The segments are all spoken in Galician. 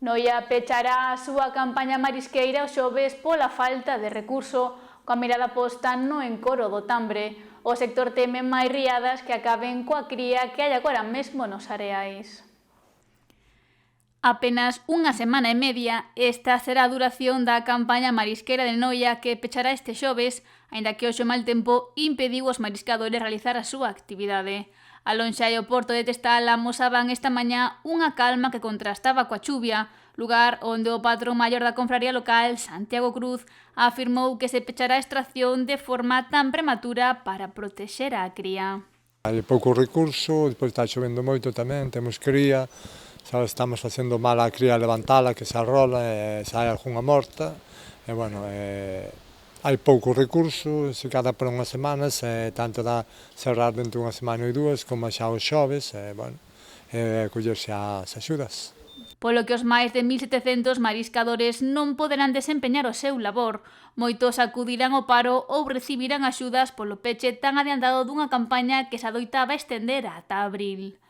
Noia pechará a súa campaña marisqueira o xoves pola falta de recurso, coa mirada posta no encoro do Tambre. O sector teme máis riadas que acaben coa cría que hai agora mesmo nos areais. Apenas unha semana e media, esta será a duración da campaña marisqueira de Noia que pechará este xoves, aínda que hoxe o mal tempo impediu aos mariscadores realizar a súa actividade. A Lonxa e o porto de Testal amosaban esta mañá unha calma que contrastaba coa chuvia, lugar onde o patrón maior da confraría local, Santiago Cruz, afirmou que se pechará a extracción de forma tan prematura para protexer a cría. Hai pouco recurso, despois está chovendo moito tamén, temos cría, xa estamos facendo mal a cría a levantala, que se arrola e sai algunha morta, e bueno, hai pouco recurso, se cada por unhas semanas, tanto dá cerrar dentro de unha semana e dúas, como xa os xoves, bueno, collerse as axudas. Polo que os máis de 1.700 mariscadores non poderán desempeñar o seu labor. Moitos acudirán ao paro ou recibirán axudas polo peche tan adiantado dunha campaña que se adoitaba estender ata abril.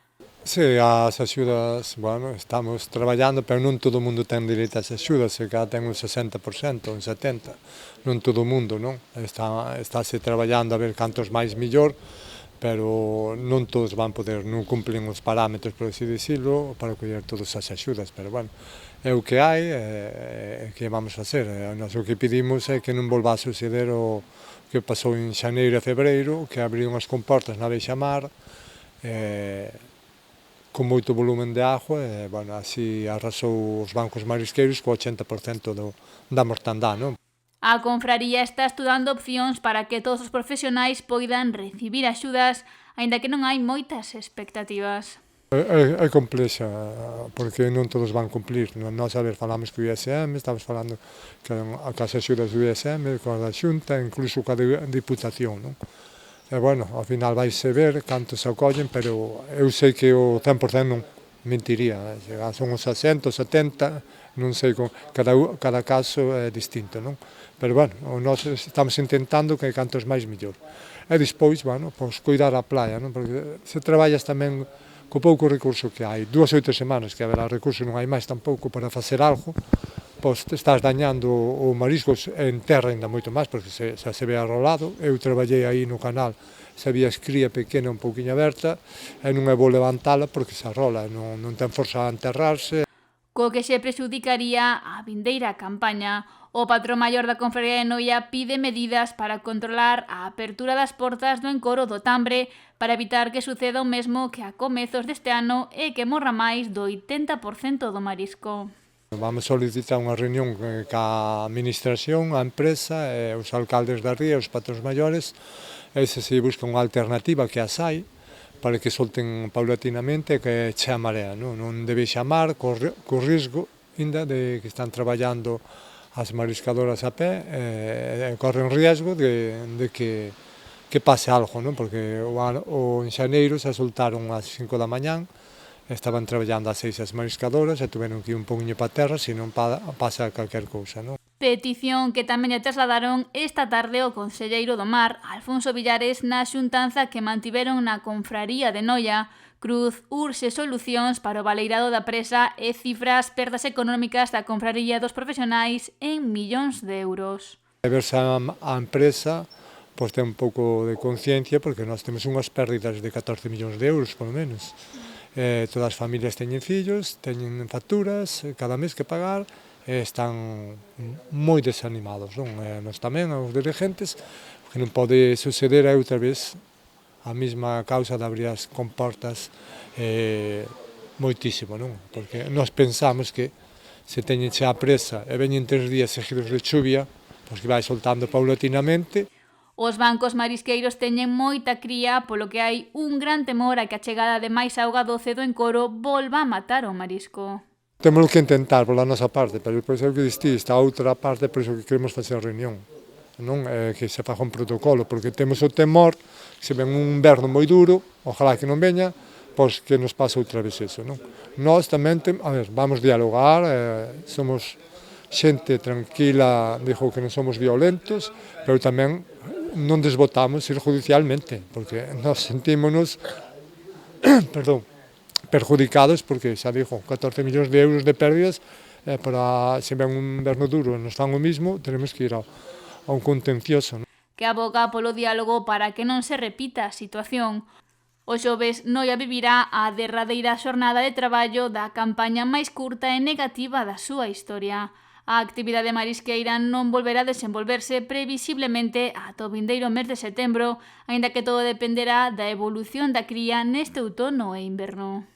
Sí, as axudas, bueno, estamos traballando, pero non todo o mundo ten direito ás axudas, se cada ten un 60%, un 70%, non todo o mundo, non? Estáse traballando a ver cantos máis mellor, pero non todos van poder, non cumplen os parámetros, por así dicilo, para coller todas as axudas, pero bueno, é o que hai, que vamos a facer? Nós o que pedimos é que non volva a suceder o que pasou en xaneiro e febreiro, que abriron as comportas na beixamar, con moito volumen de agua, e, bueno, así arrasou os bancos marisqueiros co 80% da mortandá, non? A confraría está estudando opcións para que todos os profesionais poidan recibir axudas, aínda que non hai moitas expectativas. É complexa, porque non todos van cumplir. Nós, a ver, falamos co ISM, estamos falando que as axudas do ISM, coa da Xunta, incluso coa da Diputación, non? E, bueno, ao final vaise ver cantos se acollen, pero eu sei que o 100% non mentiría, son os 60, 70, non sei, cada caso é distinto, non? Pero, bueno, nós estamos intentando que cantos máis mellor. E despois, bueno, pois cuidar a playa, non? Porque se traballas tamén co pouco recurso que hai, 2 ou 3 semanas que haberá recurso, non hai máis tampouco para facer algo, pois estás dañando o marisco en terra ainda moito máis, porque xa se ve arrolado. Eu traballei aí no canal, se había escría pequena un pouquinho aberta, e non é bo levantala porque se arrola, non ten forza a enterrarse. Co que se prexudicaría a vindeira campaña. O patrón maior da confraría de Noia pide medidas para controlar a apertura das portas do encoro do Tambre para evitar que suceda o mesmo que a comezos deste ano e que morra máis do 80% do marisco. Vamos solicitar unha reunión ca administración, a empresa, os alcaldes da ría, os patróns maiores, e se busca unha alternativa que as hai, para que solten paulatinamente que che a marea, non debe xamar co risco ainda de que están traballando as mariscadoras a pé, corren riesgo de que pase algo, non? Porque en xaneiro se soltaron ás 5 da mañán, estaban traballando ás 6 as mariscadoras e tuveron que ir un pouquinho para terra, se non pasa calquer cousa, non? Petición que tamén lle trasladaron esta tarde o conselleiro do Mar, Alfonso Villares, na xuntanza que mantiveron na confraría de Noia. Cruz urxe solucións para o baleirado da presa e cifras perdas económicas da confraría dos profesionais en millóns de euros. A ver se a empresa pois ten un pouco de conciencia, porque nós temos unhas pérdidas de 14 millóns de euros, polo menos. Todas as familias teñen fillos, teñen facturas, cada mes que pagar, están moi desanimados, non? Nós tamén, os dirigentes, que non pode suceder outra vez a mesma causa de abrir as comportas moitísimo, non? Porque nós pensamos que se teñen xa a presa e veñen 3 días seguidos de chuvia, pois que vai soltando paulatinamente. Os bancos marisqueiros teñen moita cría, polo que hai un gran temor a que a chegada de máis auga doce do encoro volva a matar o marisco. Temos que intentar pola nosa parte, pero depois é o que diste, a outra parte, por iso que queremos facer a reunión, non? Que se faga un protocolo, porque temos o temor que se ven un inverno moi duro, ojalá que non veña, pois que nos pasa outra vez eso, non? Nós tamén, vamos dialogar, somos xente tranquila, digo que non somos violentos, pero tamén non desbotamos ir judicialmente, porque nós sentímonos perjudicados, porque xa digo, 14 millóns de euros de pérdidas para se ven un inverno duro e nos fan o mismo, teremos que ir a un contencioso, non? Que aboga polo diálogo para que non se repita a situación. O xoves Noia vivirá a derradeira xornada de traballo da campaña máis curta e negativa da súa historia. A actividade marisqueira non volverá a desenvolverse previsiblemente ata o vindeiro mes de setembro, aínda que todo dependerá da evolución da cría neste outono e inverno.